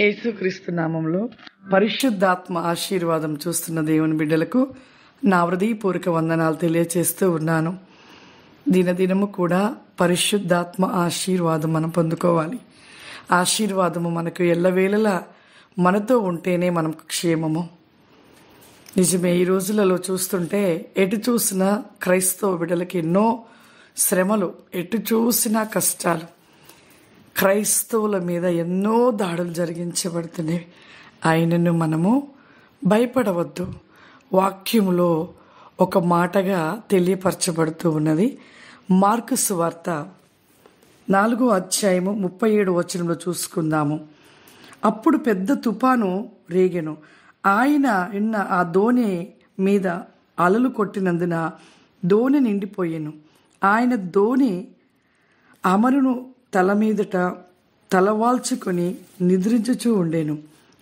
యేసుక్రీస్తు నామంలో పరిశుద్ధాత్మ ఆశీర్వాదం చూస్తున్న దేవుని బిడ్డలకు నా హృదయపూర్వక వందనాలు తెలియచేస్తూ ఉన్నాను. దినదినము కూడా పరిశుద్ధాత్మ ఆశీర్వాదం మనం పొందుకోవాలి. ఆశీర్వాదము మనకు ఎల్లవేళలా మనతో ఉంటేనే మనకు క్షేమము. నిజమే, ఈ రోజులలో చూస్తుంటే ఎటు చూసినా క్రైస్తవ బిడ్డలకి ఎన్నో శ్రమలు, ఎటు చూసినా కష్టాలు. క్రైస్తవుల మీద ఎన్నో దాడులు జరిగించబడుతున్నాయి. ఆయనను మనము భయపడవద్దు. వాక్యములో ఒక మాటగా తెలియపరచబడుతూ ఉన్నది. మార్కు సువార్త 4వ అధ్యాయము 37వ వచనంలో చూసుకుందాము. అప్పుడు పెద్ద తుఫాను రేగెను. ఆయన ఉన్న ఆ దోణి మీద అలలు కొట్టినందున దోణి నిండిపోయెను. ఆయన దోణి అమరును తల మీదట తలవాల్చుకొని నిద్రించుచూ ఉండేను.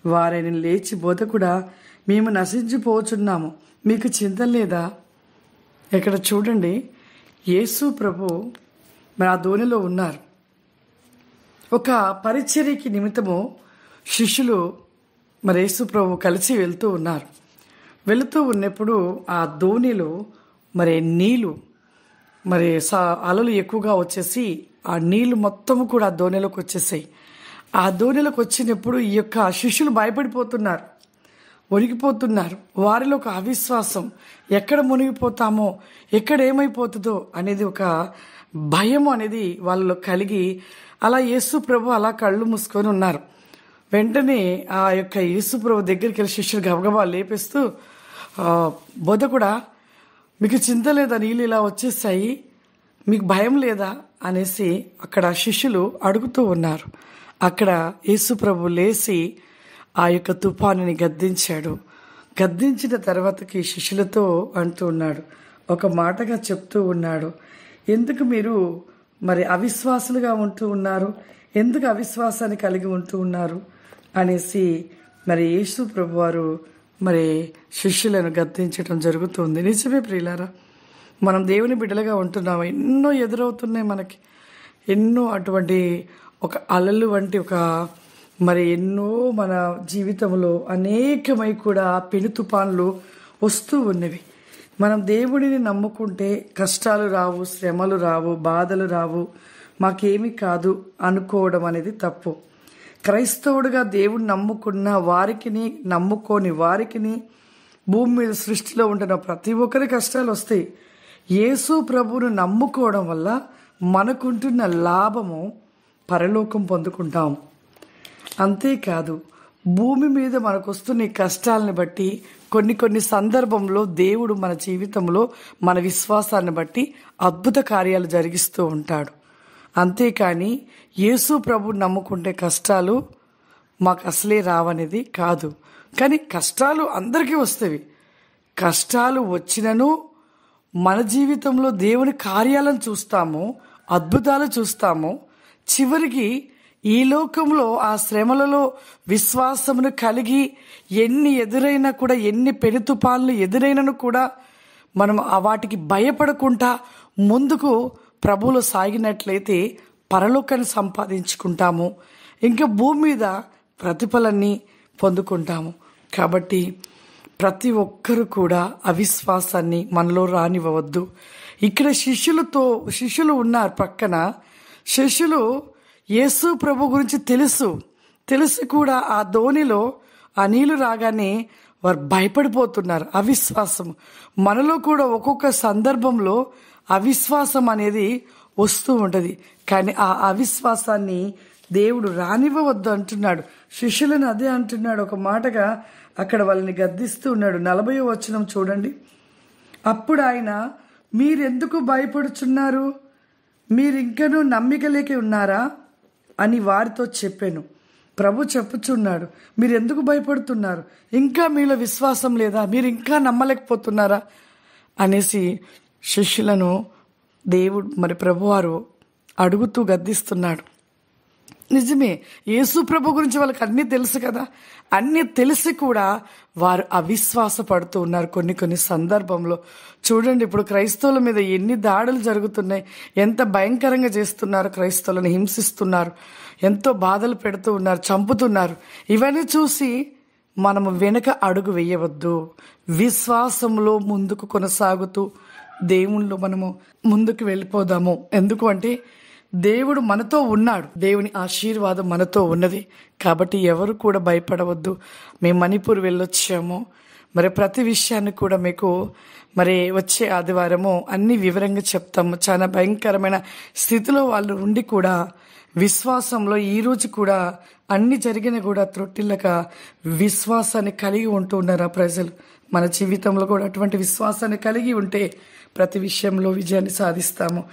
వారిని లేచి, బోధకుడా, మేము నశించిపోచున్నాము, మీకు చింత లేదా? ఇక్కడ చూడండి, యేసు ప్రభు మరి ఆ దోణిలో ఉన్నారు. ఒక పరిచర్యకి నిమిత్తము శిష్యులు మరి యేసు ప్రభు కలిసి వెళ్తూ ఉన్నారు. వెళుతూ ఉన్నప్పుడు ఆ దోణిలో మరి నీళ్లు మరి అలలు ఎక్కువగా వచ్చేసి ఆ నీళ్లు మొత్తము కూడా ఆ దోణిలోకి వచ్చేసాయి. ఆ దోణిలోకి వచ్చినప్పుడు ఈ యొక్క శిష్యులు భయపడిపోతున్నారు, ఒరిగిపోతున్నారు. వారిలో ఒక అవిశ్వాసం, ఎక్కడ మునిగిపోతామో, ఎక్కడ ఏమైపోతుందో అనేది ఒక భయం అనేది వాళ్ళలో కలిగి అలా యేసు ప్రభు అలా కళ్ళు మూసుకొని ఉన్నారు. వెంటనే ఆ యొక్క యేసు ప్రభు దగ్గరికి వెళ్ళి శిష్యులు గబగబా లేపేస్తూ, బోధకుడా, మీకు చింత లేదా? నీళ్ళు ఇలా వచ్చేసాయి, మీకు భయం లేదా అనేసి అక్కడ శిష్యులు అడుగుతూ ఉన్నారు. అక్కడ యేసు ప్రభు లేచి ఆ యొక్క తుఫానుని గద్దించాడు. గద్దించిన తర్వాతకి శిష్యులతో అంటూ ఉన్నాడు, ఒక మాటగా చెప్తూ ఉన్నాడు, ఎందుకు మీరు మరి అవిశ్వాసులుగా ఉంటూ ఉన్నారు? ఎందుకు అవిశ్వాసాన్ని కలిగి ఉంటూ ఉన్నారు అనేసి మరి యేసు ప్రభు వారు మరి శిష్యులను గద్దించడం జరుగుతుంది. నిజమే ప్రియులారా, మనం దేవుని బిడ్డలుగా ఉంటున్నాము. ఎన్నో ఎదురవుతున్నాయి మనకి, ఎన్నో అటువంటి ఒక అలలు వంటి ఒక మరి ఎన్నో మన జీవితంలో అనేకమై కూడా పెను తుఫాన్లు వస్తూ ఉన్నవి. మనం దేవుడిని నమ్ముకుంటే కష్టాలు రావు, శ్రమలు రావు, బాధలు రావు, మాకేమీ కాదు అనుకోవడం అనేది తప్పు. క్రైస్తవుడిగా దేవుడిని నమ్ముకున్న వారికిని, నమ్ముకోని వారికిని, భూమి మీద సృష్టిలో ఉంటున్న ప్రతి ఒక్కరి కష్టాలు వస్తాయి. యేసు ప్రభువును నమ్ముకోవడం వల్ల మనకుంటున్న లాభము పరలోకం పొందుకుంటాం. అంతేకాదు, భూమి మీద మనకు వస్తున్న కష్టాలను బట్టి కొన్ని సందర్భంలో దేవుడు మన జీవితంలో మన విశ్వాసాన్ని బట్టి అద్భుత కార్యాలు జరిగిస్తూ ఉంటాడు. అంతేకాని యేసు ప్రభు నమ్ముకుంటే కష్టాలు మాకు అసలే రావనేది కాదు. కానీ కష్టాలు అందరికీ వస్తాయి. కష్టాలు వచ్చినను మన జీవితంలో దేవుని కార్యాలను చూస్తాము, అద్భుతాలు చూస్తాము. చివరికి ఈ లోకంలో ఆ శ్రమలలో విశ్వాసమును కలిగి ఎన్ని ఎదురైనా కూడా, ఎన్ని పెను తుఫాన్లు ఎదురైనను కూడా మనం వాటికి భయపడకుండా ముందుకు ప్రభువులో సాగినట్లయితే పరలోకాన్ని సంపాదించుకుంటాము, ఇంకా భూమి మీద ప్రతిఫలాన్ని పొందుకుంటాము. కాబట్టి ప్రతి ఒక్కరు కూడా అవిశ్వాసాన్ని మనలో రానివ్వవద్దు. ఇక్కడ శిష్యులు ఉన్నారు పక్కన. శిష్యులు యేసు ప్రభు గురించి తెలుసు కూడా ఆ దోణిలో ఆ నీళ్లు రాగానే వారు భయపడిపోతున్నారు. అవిశ్వాసం మనలో కూడా ఒక్కొక్క సందర్భంలో అవిశ్వాసం అనేది వస్తూ ఉంటుంది. కానీ ఆ అవిశ్వాసాన్ని దేవుడు రానివ్వవద్దు అంటున్నాడు. శిష్యులను అదే అంటున్నాడు. ఒక మాటగా అక్కడ వాళ్ళని గద్దిస్తూ ఉన్నాడు. 40వ వచనం చూడండి. అప్పుడు ఆయన, మీరెందుకు భయపడుచున్నారు? మీరింకనూ నమ్మిక లేక ఉన్నారా అని వారితో చెప్పాను. ప్రభు చెప్పుచున్నాడు, మీరెందుకు భయపడుతున్నారు? ఇంకా మీలో విశ్వాసం లేదా? మీరు ఇంకా నమ్మలేకపోతున్నారా అనేసి శిష్యులను దేవుడు మరి ప్రభువారు అడుగుతూ గద్దిస్తున్నాడు. నిజమే, యేసు ప్రభు గురించి వాళ్ళకి అన్నీ తెలుసు కదా. అన్నీ తెలిసి కూడా వారు అవిశ్వాస పడుతూ ఉన్నారు కొన్ని సందర్భంలో. చూడండి, ఇప్పుడు క్రైస్తవుల మీద ఎన్ని దాడులు జరుగుతున్నాయి, ఎంత భయంకరంగా చేస్తున్నారు, క్రైస్తవులను హింసిస్తున్నారు, ఎంతో బాధలు పెడుతూ ఉన్నారు, చంపుతున్నారు. ఇవన్నీ చూసి మనము వెనక అడుగు వేయవద్దు. విశ్వాసంలో ముందుకు కొనసాగుతూ దేవునిలో మనము ముందుకు వెళ్ళిపోదాము. ఎందుకు అంటే దేవుడు మనతో ఉన్నాడు, దేవుని ఆశీర్వాదం మనతో ఉన్నది. కాబట్టి ఎవరు కూడా భయపడవద్దు. మేము మణిపూర్ వెళ్ళొచ్చాము. మరి ప్రతి విషయాన్ని కూడా మీకు మరి వచ్చే ఆదివారము అన్ని వివరంగా చెప్తాము. చాలా భయంకరమైన స్థితిలో వాళ్ళు ఉండి కూడా విశ్వాసంలో ఈ రోజు కూడా అన్ని జరిగిన కూడా త్రొట్టిల్లక విశ్వాసాన్ని కలిగి ఉంటూ ఉన్నారు ఆ ప్రజలు. మన జీవితంలో కూడా అటువంటి విశ్వాసాన్ని కలిగి ఉంటే ప్రతి విషయంలో విజయాన్ని సాధిస్తాము.